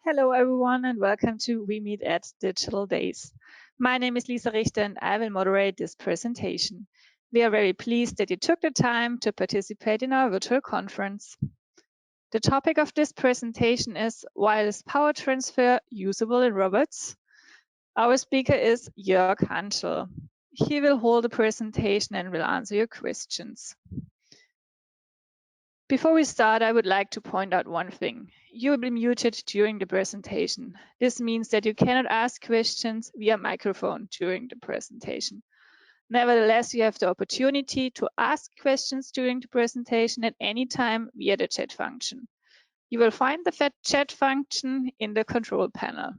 Hello everyone and welcome to We Meet at Digital Days. My name is Lisa Richter and I will moderate this presentation. We are very pleased that you took the time to participate in our virtual conference. The topic of this presentation is wireless power transfer usable in robots. Our speaker is Jörg Hantschel. He will hold the presentation and will answer your questions. Before we start, I would like to point out one thing. You will be muted during the presentation. This means that you cannot ask questions via microphone during the presentation. Nevertheless, you have the opportunity to ask questions during the presentation at any time via the chat function. You will find the chat function in the control panel.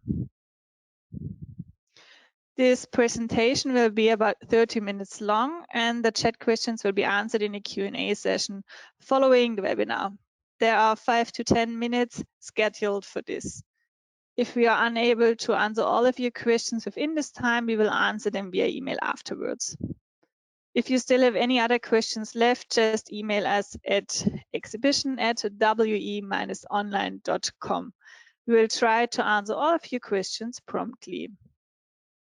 This presentation will be about 30 minutes long and the chat questions will be answered in a Q&A session following the webinar. There are 5 to 10 minutes scheduled for this. If we are unable to answer all of your questions within this time, we will answer them via email afterwards. If you still have any other questions left, just email us at exhibition@we-online.com. We will try to answer all of your questions promptly.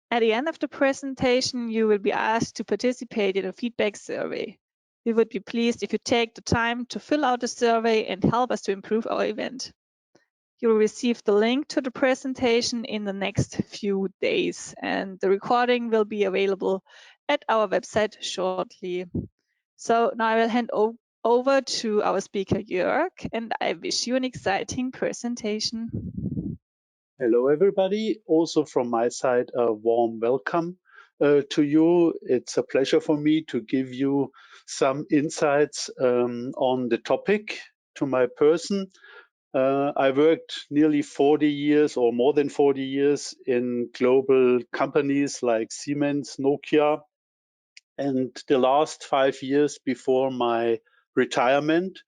At the end of the presentation, you will be asked to participate in a feedback survey. We would be pleased if you take the time to fill out the survey and help us to improve our event. You will receive the link to the presentation in the next few days, and the recording will be available at our website shortly. So now I will hand over to our speaker, Jörg, and I wish you an exciting presentation. Hello, everybody. Also from my side, a warm welcome to you. It's a pleasure for me to give you some insights on the topic to my person. I worked nearly 40 years or more than 40 years in global companies like Siemens, Nokia, and the last 5 years before my retirement,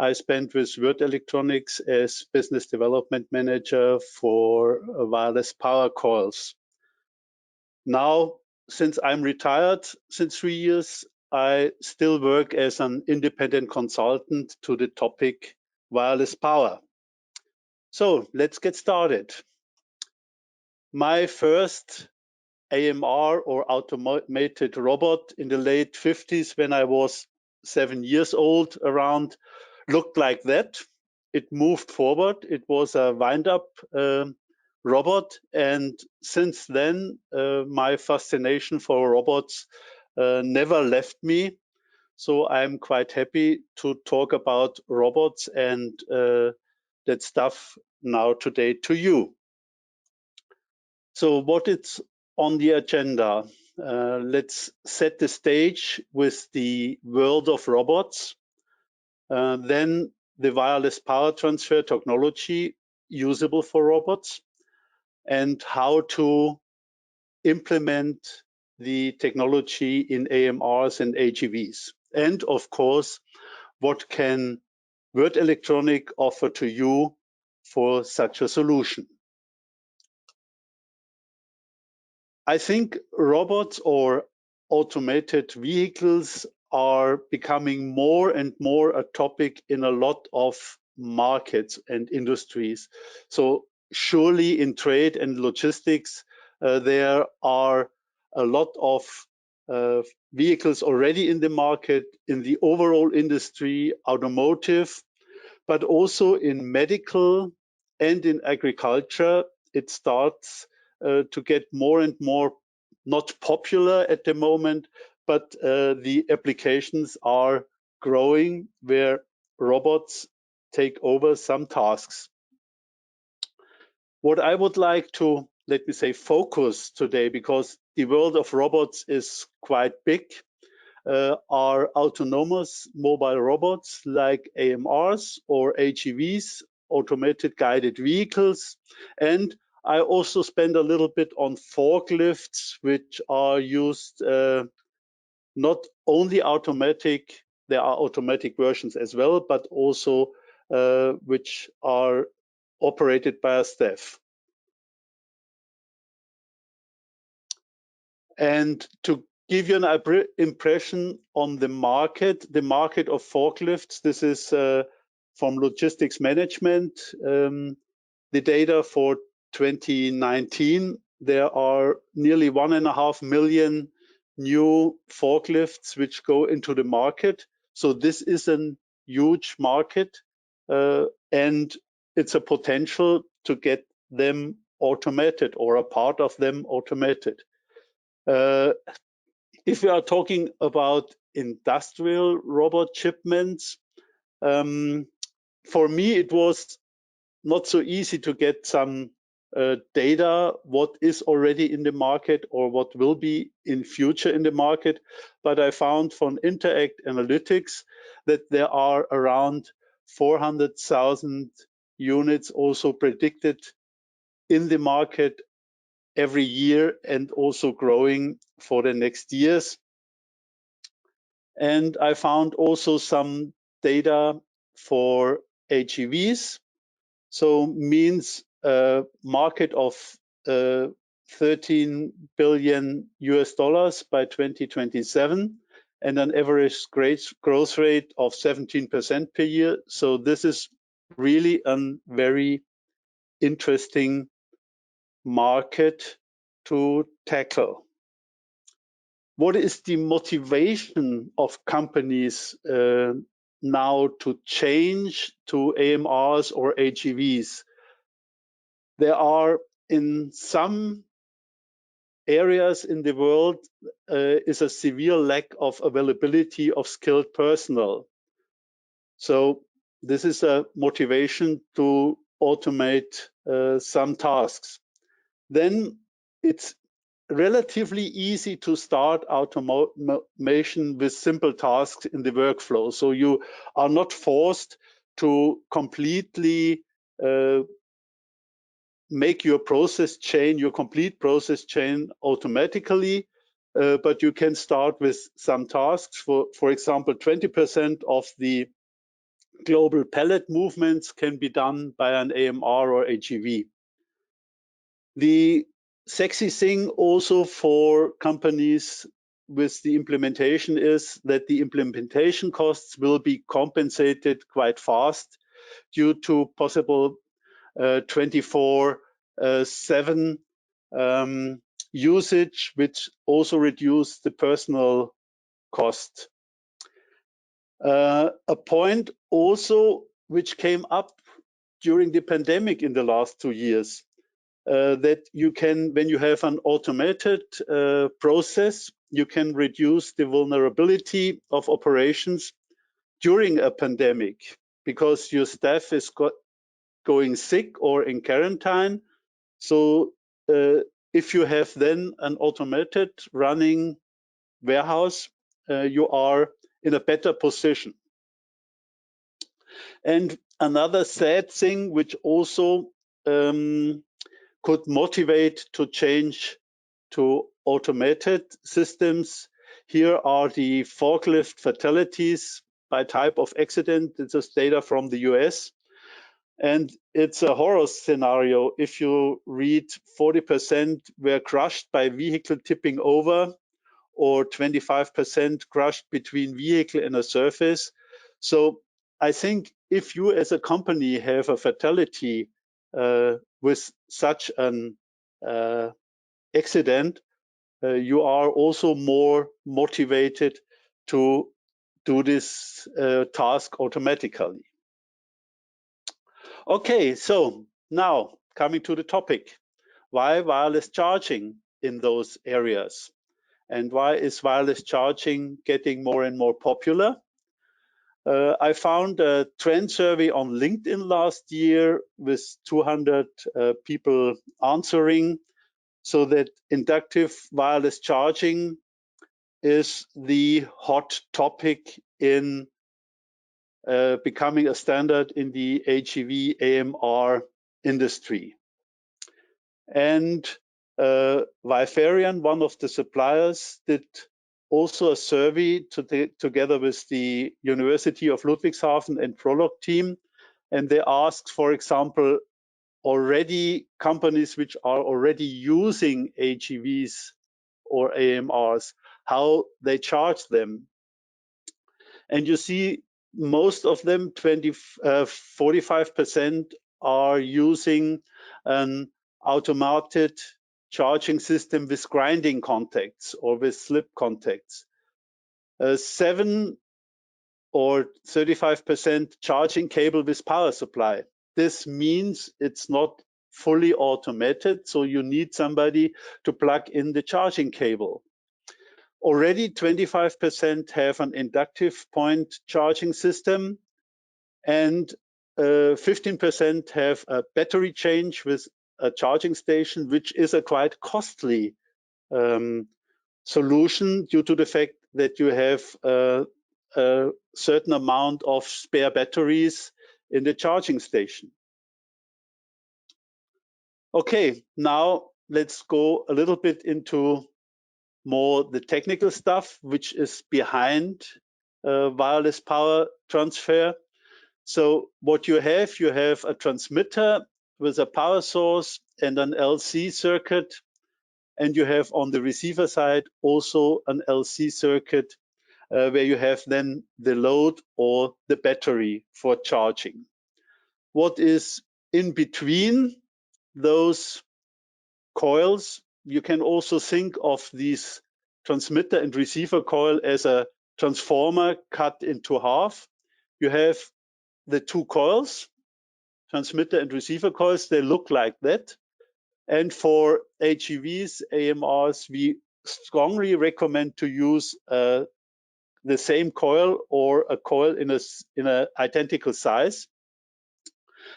I spent with Würth Elektronik as business development manager for wireless power coils. Now, since I'm retired since 3 years, I still work as an independent consultant to the topic wireless power. So let's get started. My first AMR or automated robot in the late 50s when I was 7 years old around looked like that. It moved forward. It was a wind-up robot, and since then my fascination for robots never left me. So I'm quite happy to talk about robots and that stuff now today to you. So what is on the agenda? Let's set the stage with the world of robots. Then the wireless power transfer technology usable for robots and how to implement the technology in AMRs and AGVs. And of course, what can Würth Elektronik offer to you for such a solution? I think robots or automated vehicles are becoming more and more a topic in a lot of markets and industries. So surely in trade and logistics, there are a lot of vehicles already in the market, in the overall industry, automotive, but also in medical and in agriculture. It starts to get more and more not popular at the moment, but the applications are growing where robots take over some tasks. What I would like to, let me say, focus today, because the world of robots is quite big, are autonomous mobile robots like AMRs or AGVs, automated guided vehicles, and I also spend a little bit on forklifts, which are used not only automatic, there are automatic versions as well, but also which are operated by a staff. And to give you an impression on the market of forklifts, this is from logistics management. the data for 2019, there are nearly 1.5 million new forklifts which go into the market. So this is a huge market, and it's a potential to get them automated, or a part of them automated. If we are talking about industrial robot shipments, for me it was not so easy to get some data what is already in the market or what will be in future in the market, but I found from Interact Analytics that there are around 400,000 units also predicted in the market every year, and also growing for the next years. And I found also some data for AGVs. So means a market of $13 billion by 2027, and an average growth rate of 17% per year. So this is really a very interesting market to tackle. What is the motivation of companies now to change to AMRs or AGVs? There are, in some areas in the world, is a severe lack of availability of skilled personnel. So this is a motivation to automate some tasks. Then it's relatively easy to start automation with simple tasks in the workflow. So you are not forced to completely make your complete process chain automatically, but you can start with some tasks. For example, 20% of the global pallet movements can be done by an AMR or AGV. The sexy thing also for companies with the implementation is that the implementation costs will be compensated quite fast due to possible 24/7 usage, which also reduce the personal cost. A point also which came up during the pandemic in the last 2 years, that you can, when you have an automated process, you can reduce the vulnerability of operations during a pandemic, because your staff is going sick or in quarantine. So if you have then an automated running warehouse, you are in a better position. And another sad thing, which also could motivate to change to automated systems, here are the forklift fatalities by type of accident. This is data from the US. And it's a horror scenario. If you read 40% were crushed by vehicle tipping over, or 25% crushed between vehicle and a surface. So I think if you as a company have a fatality with such an accident, you are also more motivated to do this task automatically. Okay, so now coming to the topic. Why wireless charging in those areas? And why is wireless charging getting more and more popular? I found a trend survey on LinkedIn last year with 200 people answering, so that inductive wireless charging is the hot topic in becoming a standard in the AGV AMR industry. And Vifarian, one of the suppliers, did also a survey together with the University of Ludwigshafen and Prolog team. And they asked, for example, already companies which are already using AGVs or AMRs, how they charge them. And you see most of them, 45% are using an automated charging system with grinding contacts or with slip contacts. 7 or 35% charging cable with power supply. This means it's not fully automated, so you need somebody to plug in the charging cable. Already 25% have an inductive point charging system, and 15% have a battery change with a charging station, which is a quite costly solution due to the fact that you have a certain amount of spare batteries in the charging station. Okay, now let's go a little bit into more the technical stuff, which is behind wireless power transfer. So what you have a transmitter with a power source and an LC circuit, and you have on the receiver side also an LC circuit where you have then the load or the battery for charging. What is in between those coils? You can also think of these transmitter and receiver coil as a transformer cut into half. You have the two coils, transmitter and receiver coils, they look like that. And for HEVs, AMRs, we strongly recommend to use the same coil or a coil in an identical size.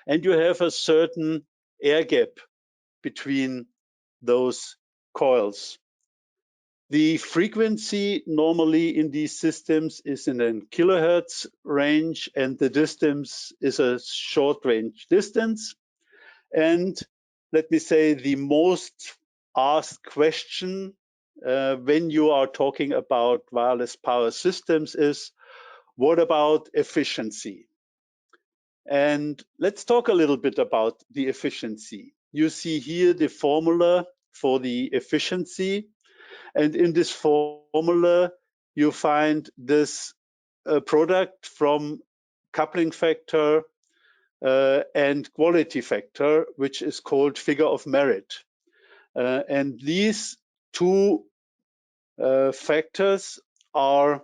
And you have a certain air gap between those coils. The frequency normally in these systems is in a kilohertz range, and the distance is a short range distance. And let me say the most asked question when you are talking about wireless power systems is, what about efficiency? And let's talk a little bit about the efficiency. You see here the formula for the efficiency. And in this formula, you find this product from coupling factor and quality factor, which is called figure of merit. And these two factors are,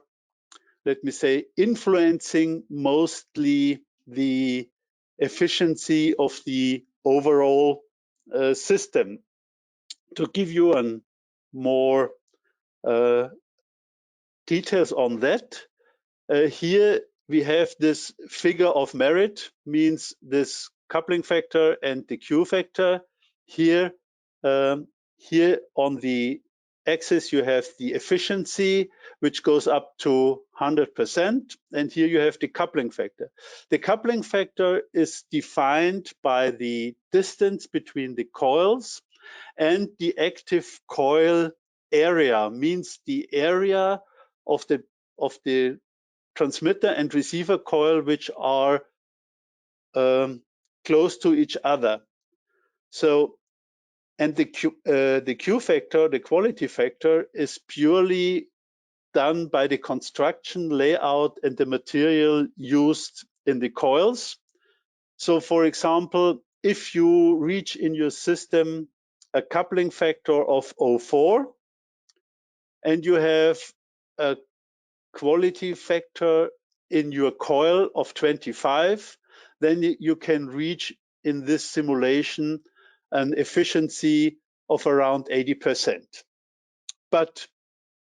let me say, influencing mostly the efficiency of the overall system. To give you more details on that, here we have this figure of merit, means this coupling factor and the Q factor. Here on the axis, you have the efficiency, which goes up to 100%. And here you have the coupling factor. The coupling factor is defined by the distance between the coils, and the active coil area means the area of the transmitter and receiver coil which are close to each other. So, and the Q factor, the quality factor, is purely done by the construction, layout, and the material used in the coils. So, for example, if you reach in your system a coupling factor of 0.4 and you have a quality factor in your coil of 25, then you can reach in this simulation an efficiency of around 80%. But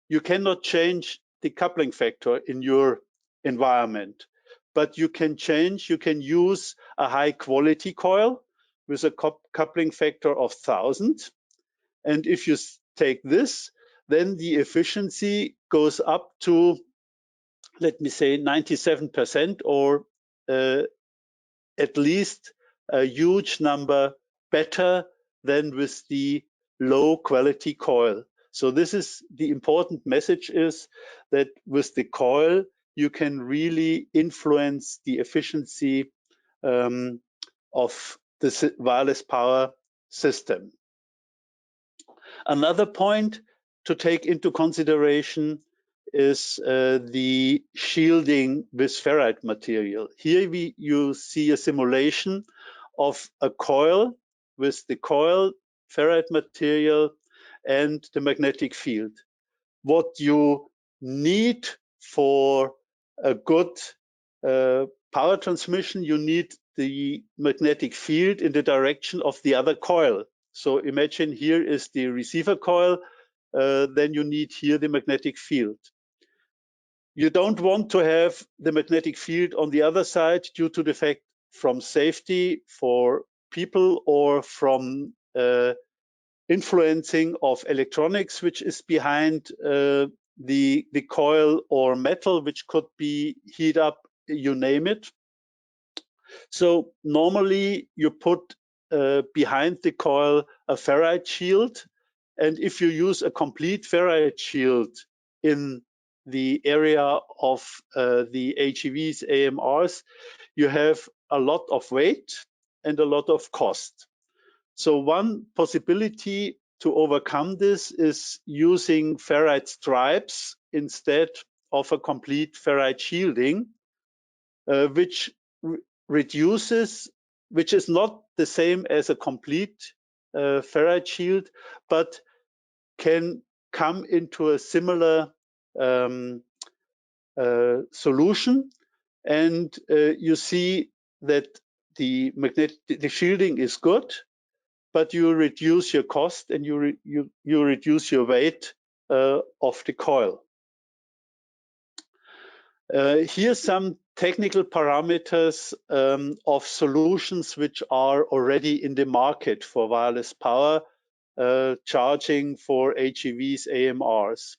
you cannot change the coupling factor in your environment. But you can use a high quality coil with a coupling factor of 1000. And if you take this, then the efficiency goes up to, let me say, 97%, or at least a huge number better than with the low quality coil. So this is the important message, is that with the coil, you can really influence the efficiency of the wireless power system. Another point to take into consideration is the shielding with ferrite material. Here you see a simulation of a coil with the coil, ferrite material, and the magnetic field. What you need for a good power transmission, you need the magnetic field in the direction of the other coil. So imagine here is the receiver coil, then you need here the magnetic field. You don't want to have the magnetic field on the other side due to the fact from safety for people or from influencing of electronics, which is behind the coil, or metal, which could be heat up, you name it. So normally you put behind the coil a ferrite shield, and if you use a complete ferrite shield in the area of the HEVs, AMRs, you have a lot of weight and a lot of cost. So one possibility to overcome this is using ferrite stripes instead of a complete ferrite shielding, which reduces, which is not the same as a complete ferrite shield, but can come into a similar solution. And you see that the shielding is good, but you reduce your cost and you reduce your weight of the coil. Here's some technical parameters of solutions which are already in the market for wireless power charging for HEVs, AMRs.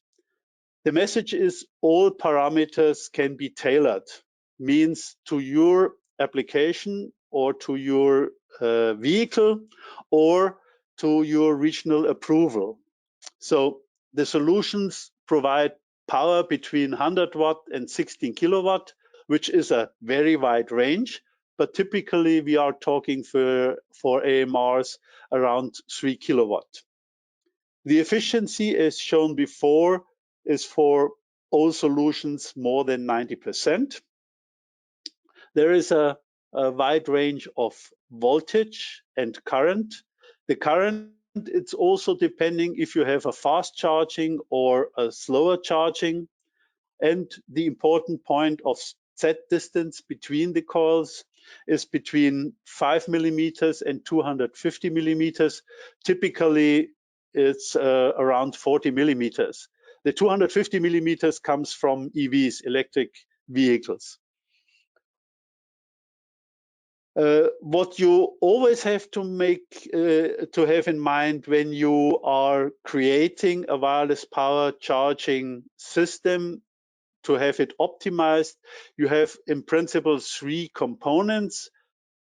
The message is all parameters can be tailored, means to your application or to your vehicle or to your regional approval. So the solutions provide power between 100 watt and 16 kilowatt, which is a very wide range, but typically we are talking for AMRs around 3 kilowatt. The efficiency, as shown before, is for all solutions more than 90%. There is a wide range of voltage and current. The current, it's also depending if you have a fast charging or a slower charging. And the important point of set distance between the coils is between 5 millimeters and 250 millimeters. Typically, it's around 40 millimeters. The 250 millimeters comes from EVs, electric vehicles. What you always have to have in mind when you are creating a wireless power charging system to have it optimized, you have in principle 3 components.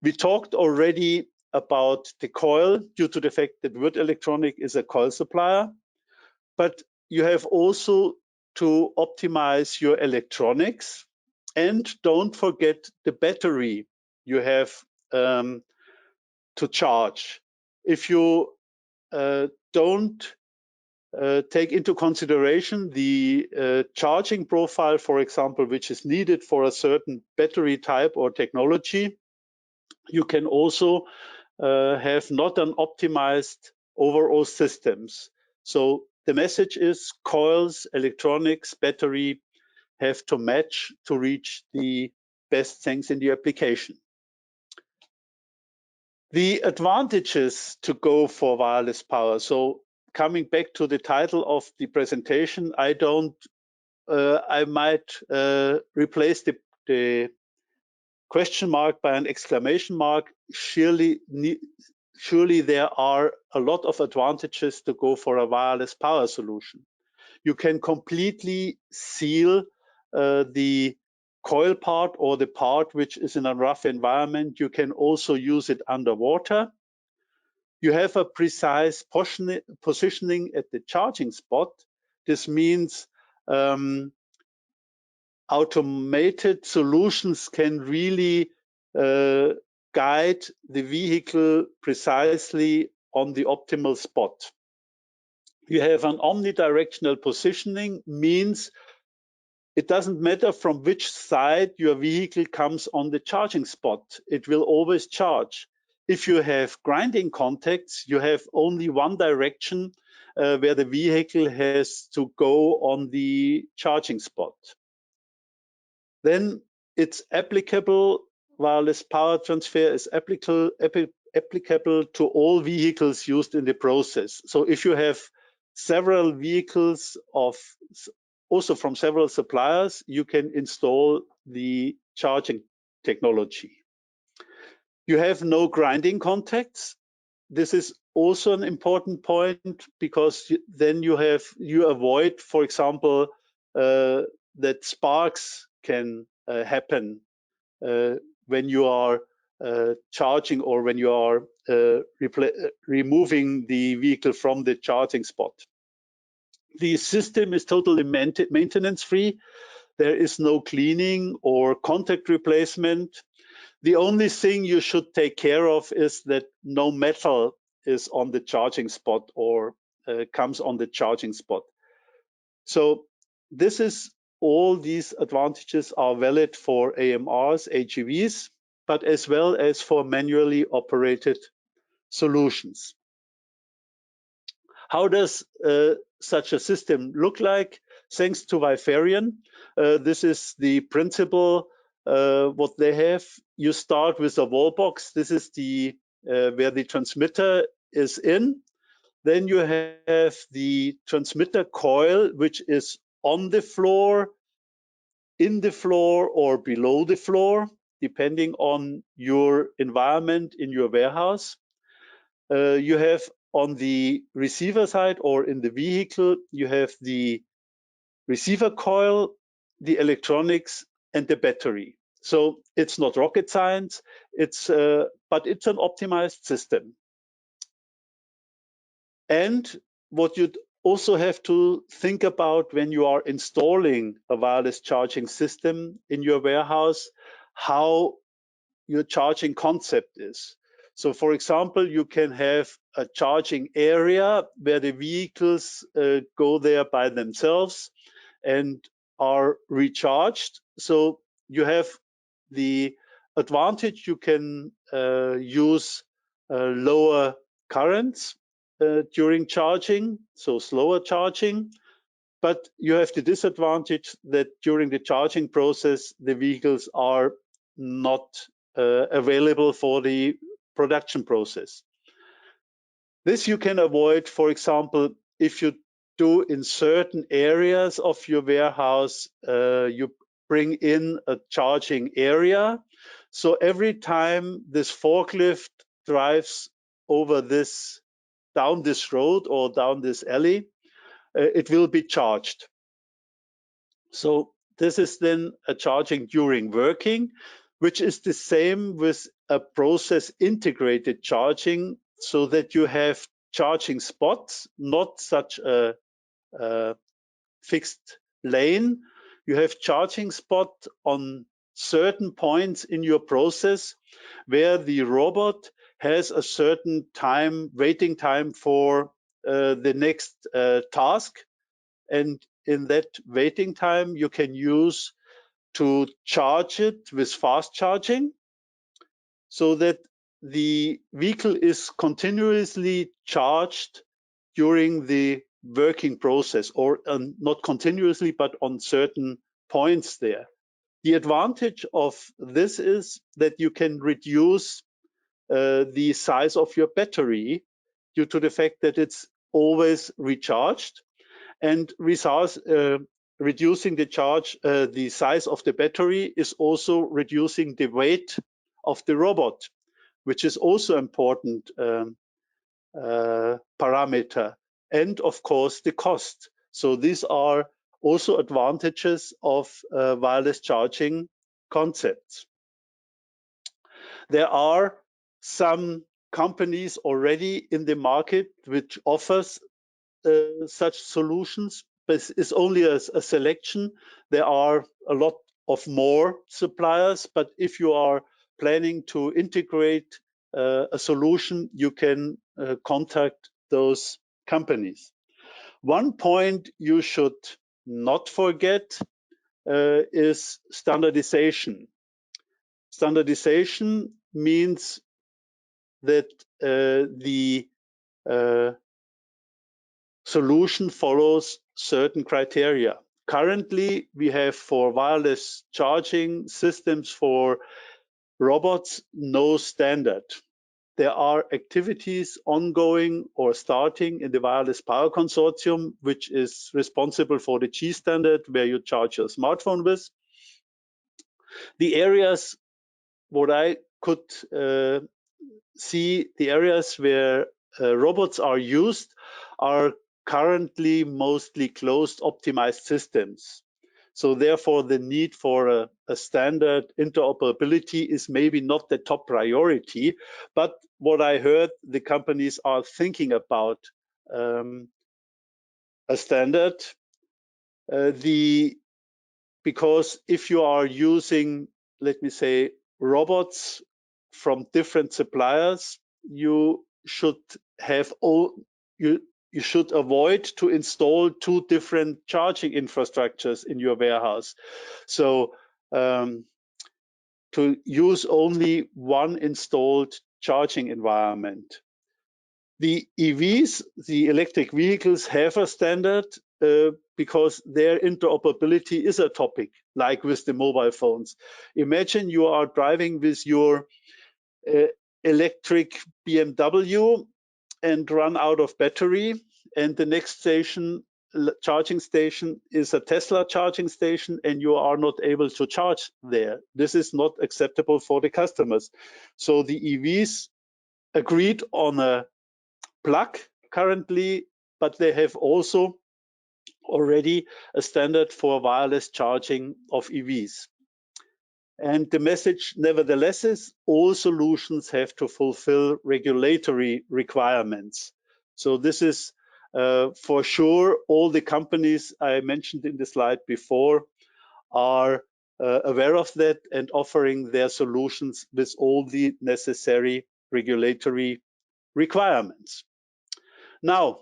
We talked already about the coil due to the fact that Würth Elektronik is a coil supplier, but you have also to optimize your electronics, and don't forget the battery you have to charge. If you don't take into consideration the charging profile, for example, which is needed for a certain battery type or technology, you can also have not an optimized overall systems. So the message is coils, electronics, battery have to match to reach the best things in the application. The advantages to go for wireless power. So coming back to the title of the presentation, I might replace the question mark by an exclamation mark. Surely there are a lot of advantages to go for a wireless power solution. You can completely seal the coil part or the part which is in a rough environment. You can also use it underwater. You have a precise positioning at the charging spot. This means automated solutions can really guide the vehicle precisely on the optimal spot. You have an omnidirectional positioning, means it doesn't matter from which side your vehicle comes on the charging spot, it will always charge. if you have grinding contacts, you have only one direction where the vehicle has to go on the charging spot. Then it's applicable, wireless power transfer is applicable to all vehicles used in the process. So if you have several vehicles also from several suppliers, you can install the charging technology. You have no grinding contacts. This is also an important point, because then you avoid, for example, that sparks can happen when you are charging, or when you are removing the vehicle from the charging spot. The system is totally maintenance free. There is no cleaning or contact replacement. The only thing you should take care of is that no metal is on the charging spot or comes on the charging spot. So all these advantages are valid for AMRs, AGVs, but as well as for manually operated solutions. How does such a system look like? Thanks to Viperion, this is the principle what they have. You start with a wall box. This is the where the transmitter is in. Then you have the transmitter coil, which is on the floor, in the floor, or below the floor, depending on your environment in your warehouse. You have on the receiver side, or in the vehicle, you have the receiver coil, the electronics, and the battery. So it's not rocket science, but it's an optimized system. And what you'd also have to think about when you are installing a wireless charging system in your warehouse, how your charging concept is. So for example, you can have a charging area where the vehicles go there by themselves and are recharged. So you have the advantage, you can use lower currents during charging, so slower charging. But you have the disadvantage that during the charging process, the vehicles are not available for the production process. This you can avoid, for example, if you do in certain areas of your warehouse, you bring in a charging area. So every time this forklift drives over down this road or down this alley, it will be charged. So this is then a charging during working, which is the same with a process integrated charging, so that you have charging spots, not such a fixed lane. You have charging spot on certain points in your process where the robot has a certain waiting time for the next task. And in that waiting time, you can use to charge it with fast charging, so that the vehicle is continuously charged during the working process, or not continuously, but on certain points there. The advantage of this is that you can reduce the size of your battery due to the fact that it's always recharged, and reducing the size of the battery is also reducing the weight of the robot, which is also important parameter, and of course the cost. So these are also advantages of wireless charging concepts. There are some companies already in the market which offers such solutions, but it's only a selection. There are a lot of more suppliers, but if you are planning to integrate a solution, you can contact those companies. One point you should not forget is standardization. Standardization means that the solution follows certain criteria. Currently, we have for wireless charging systems for robots no standard. There are activities ongoing or starting in the Wireless Power Consortium, which is responsible for the G standard, where you charge your smartphone with. The areas, what I could see, the areas where robots are used are currently mostly closed optimized systems. So therefore, the need for a standard interoperability is maybe not the top priority. But what I heard, the companies are thinking about a standard. Because if you are using, let me say, robots from different suppliers, you should have you should avoid to install two different charging infrastructures in your warehouse. So to use only one installed charging environment. The EVs, the electric vehicles, have a standard because their interoperability is a topic, like with the mobile phones. Imagine you are driving with your electric BMW and run out of battery, and the next charging station is a Tesla charging station, and you are not able to charge there. This is not acceptable for the customers. So the EVs agreed on a plug currently, but they have also already a standard for wireless charging of EVs. And the message, nevertheless, is all solutions have to fulfill regulatory requirements. So this is for sure, all the companies I mentioned in the slide before are aware of that and offering their solutions with all the necessary regulatory requirements. Now,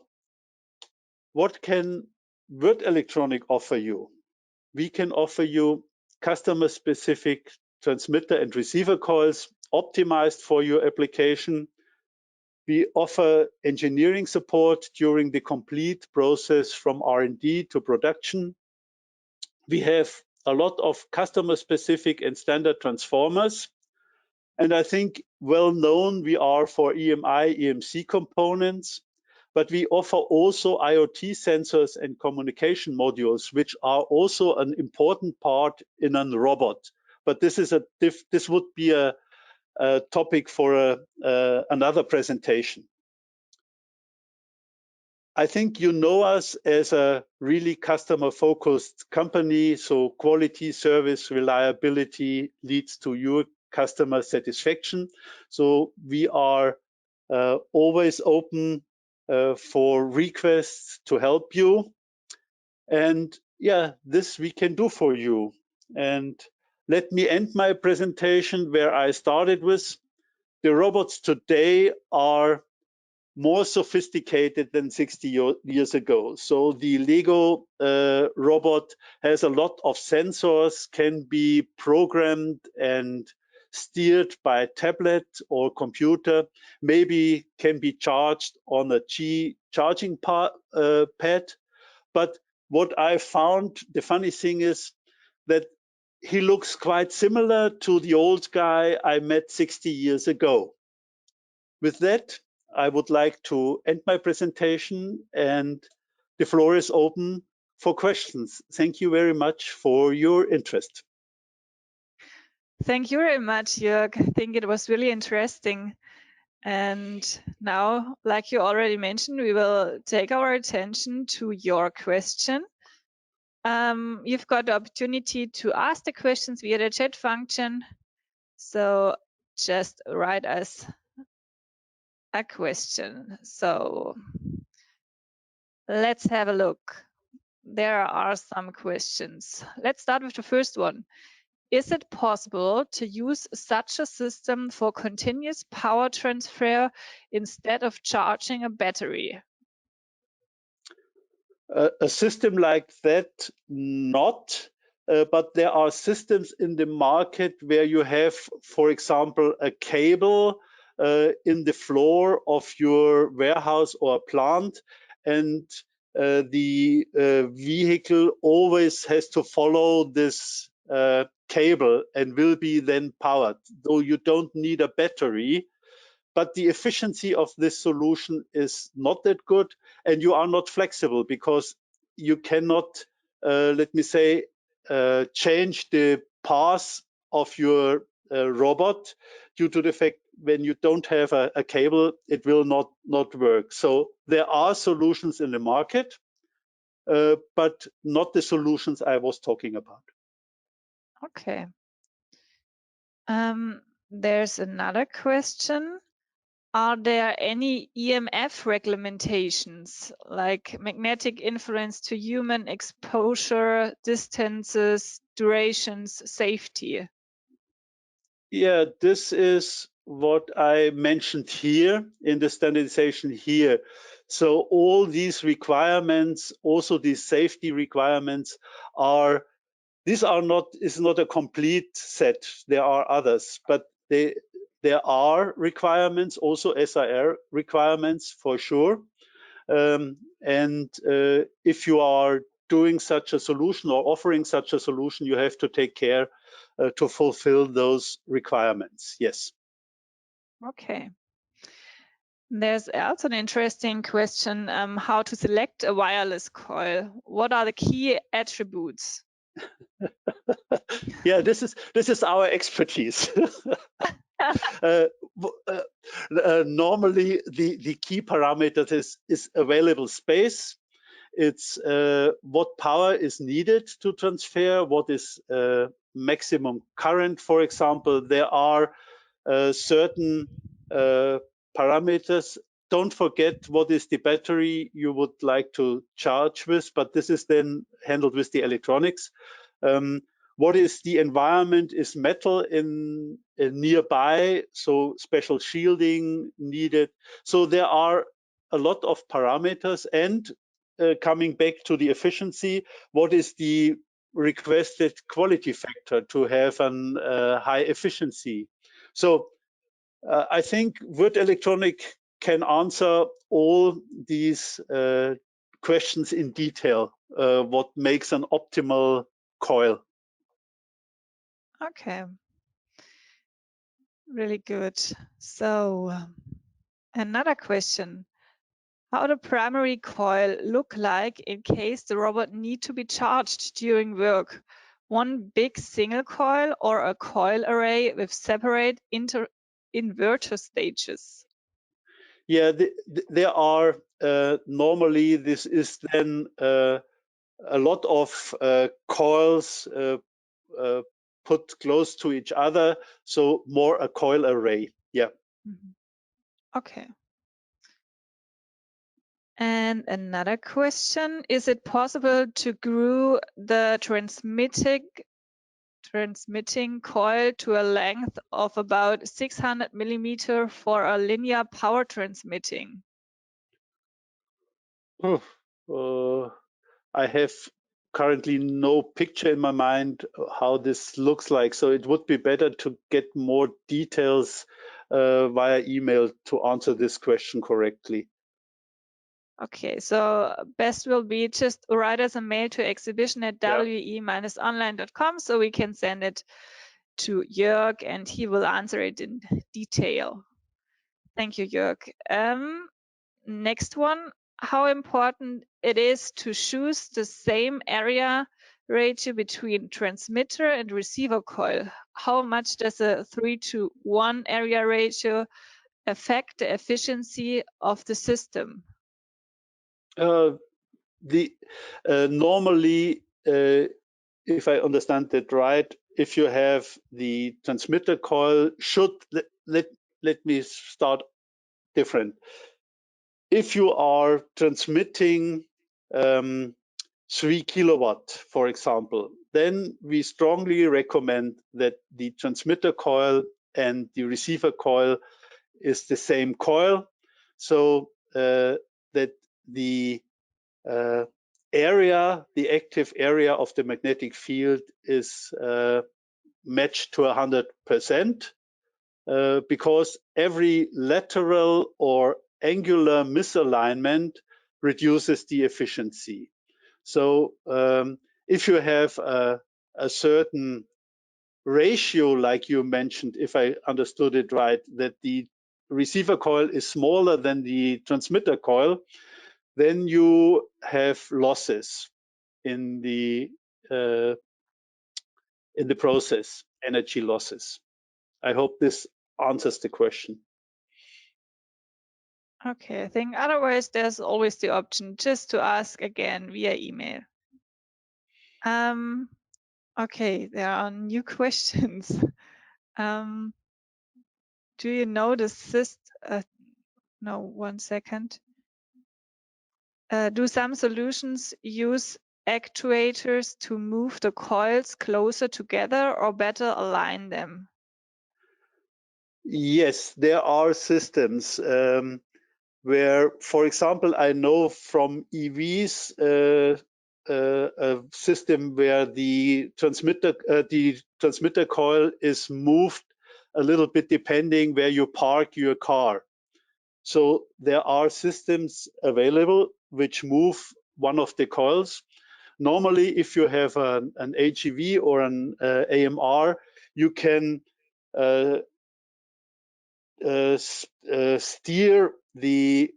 what can Würth Elektronik offer you? We can offer you customer-specific transmitter and receiver coils optimized for your application. We offer engineering support during the complete process from R&D to production. We have a lot of customer-specific and standard transformers. And I think well known we are for EMI, EMC components, but we offer also IoT sensors and communication modules, which are also an important part in a robot. But this would be a topic for another presentation. I think you know us as a really customer-focused company, so quality, service, reliability leads to your customer satisfaction. So we are always open for requests to help you. And yeah, this we can do for you. And let me end my presentation where I started with. The robots today are more sophisticated than 60 years ago. So the Lego robot has a lot of sensors, can be programmed and steered by tablet or computer, maybe can be charged on a Qi charging pad. But what I found, the funny thing is that he looks quite similar to the old guy I met 60 years ago. With that, I would like to end my presentation and the floor is open for questions. Thank you very much for your interest. Thank you very much, Jörg. I think it was really interesting. And now, like you already mentioned, we will take our attention to your question. You've got the opportunity to ask the questions via the chat function. So just write us a question. So let's have a look. There are some questions. Let's start with the first one. Is it possible to use such a system for continuous power transfer instead of charging a battery? A system like that, not, but there are systems in the market where you have, for example, a cable in the floor of your warehouse or plant, and the vehicle always has to follow this cable and will be then powered, though you don't need a battery. But the efficiency of this solution is not that good, and you are not flexible because you cannot, let me say, change the path of your robot due to the fact when you don't have a cable, it will not work. So there are solutions in the market, but not the solutions I was talking about. Okay. There's another question. Are there any EMF regulations, like magnetic influence to human exposure, distances, durations, safety? Yeah, this is what I mentioned here in the standardization here. So all these requirements, also these safety requirements, is not a complete set. There are others, but there are requirements, also SIR requirements for sure. And if you are doing such a solution or offering such a solution, you have to take care to fulfill those requirements. Yes. Okay. There's also an interesting question, how to select a wireless coil. What are the key attributes? Yeah, this is our expertise. Normally, the key parameter is available space. It's what power is needed to transfer, what is maximum current, for example. There are certain parameters. Don't forget what is the battery you would like to charge with, but this is then handled with the electronics. What is the environment? Is metal in nearby, so special shielding needed. So there are a lot of parameters, and coming back to the efficiency, what is the requested quality factor to have a high efficiency? So I think Würth Elektronik can answer all these questions in detail, what makes an optimal coil. Okay. Really good. So another question. How the primary coil look like in case the robot need to be charged during work? One big single coil or a coil array with separate inverter stages? Yeah, there are normally this is then a lot of coils put close to each other, so more a coil array. Yeah. Mm-hmm. Okay. And another question, is it possible to grow the transmitting coil to a length of about 600 millimeter for a linear power transmitting? I have currently no picture in my mind how this looks like, so it would be better to get more details via email to answer this question correctly. Okay, so best will be just write us a mail to exhibition@we-online.com so we can send it to Jörg and he will answer it in detail. Thank you, Jörg. Next one, how important it is to choose the same area ratio between transmitter and receiver coil. How much does a 3:1 area ratio affect the efficiency of the system? Normally, if I understand that right, if you have the transmitter coil, let me start different. If you are transmitting 3 kilowatt, for example, then we strongly recommend that the transmitter coil and the receiver coil is the same coil, so that the the active area of the magnetic field is matched to 100%. because every lateral or angular misalignment reduces the efficiency. So if you have a certain ratio, like you mentioned, if I understood it right, that the receiver coil is smaller than the transmitter coil, then you have losses in the process, energy losses. I hope this answers the question. Okay, I think otherwise there's always the option just to ask again via email. Okay, there are new questions. Do you know the system? No, 1 second. Do some solutions use actuators to move the coils closer together or better align them? Yes, there are systems where, for example, I know from EVs a system where the transmitter coil is moved a little bit depending where you park your car. So there are systems available which move one of the coils. Normally, if you have an HEV or an AMR, you can steer the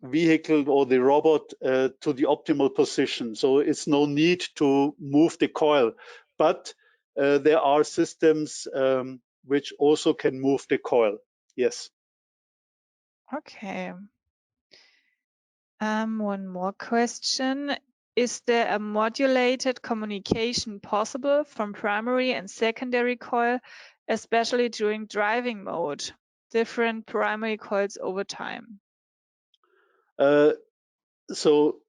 vehicle or the robot to the optimal position. So it's no need to move the coil, but there are systems which also can move the coil. Yes. Okay. One more question. Is there a modulated communication possible from primary and secondary coil, especially during driving mode? Different primary coils over time. So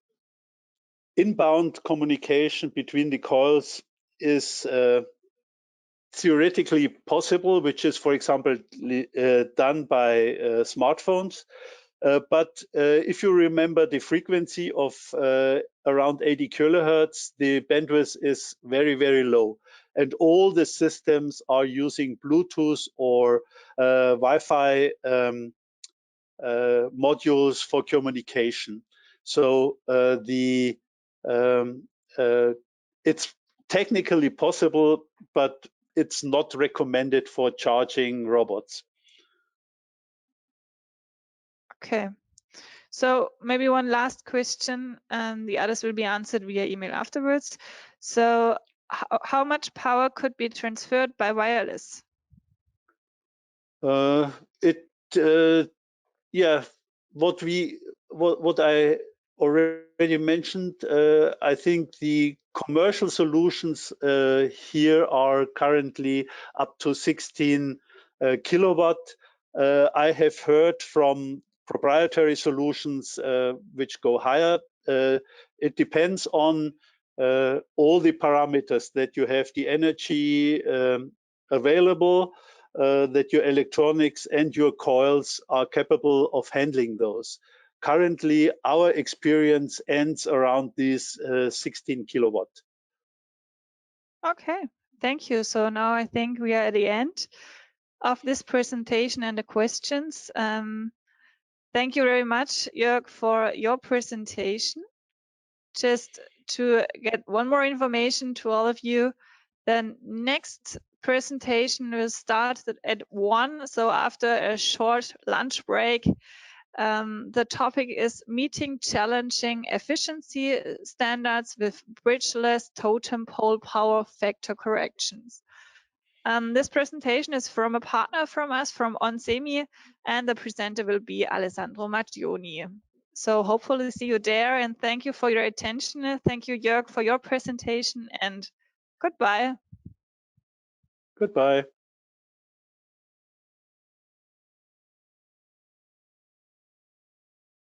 inbound communication between the coils is theoretically possible, which is, for example, done by smartphones. But if you remember the frequency of around 80 kilohertz, the bandwidth is very, very low. And all the systems are using Bluetooth or Wi-Fi modules for communication. So it's technically possible, but it's not recommended for charging robots. Okay. So maybe one last question, and the others will be answered via email afterwards. So how much power could be transferred by wireless? Yeah, what I already mentioned, I think the commercial solutions here are currently up to 16 kilowatt. I have heard from proprietary solutions which go higher. It depends on all the parameters that you have, the energy available, that your electronics and your coils are capable of handling those. Currently, our experience ends around these 16 kilowatt. Okay, thank you. So now I think we are at the end of this presentation and the questions. Thank you very much, Jörg, for your presentation. Just to get one more information to all of you, the next presentation will start at 1, so after a short lunch break. The topic is meeting challenging efficiency standards with bridgeless totem pole power factor corrections. This presentation is from a partner from us, from onsemi, and the presenter will be Alessandro Maggioni. So hopefully see you there, and thank you for your attention. Thank you, Jörg, for your presentation, and goodbye. Goodbye.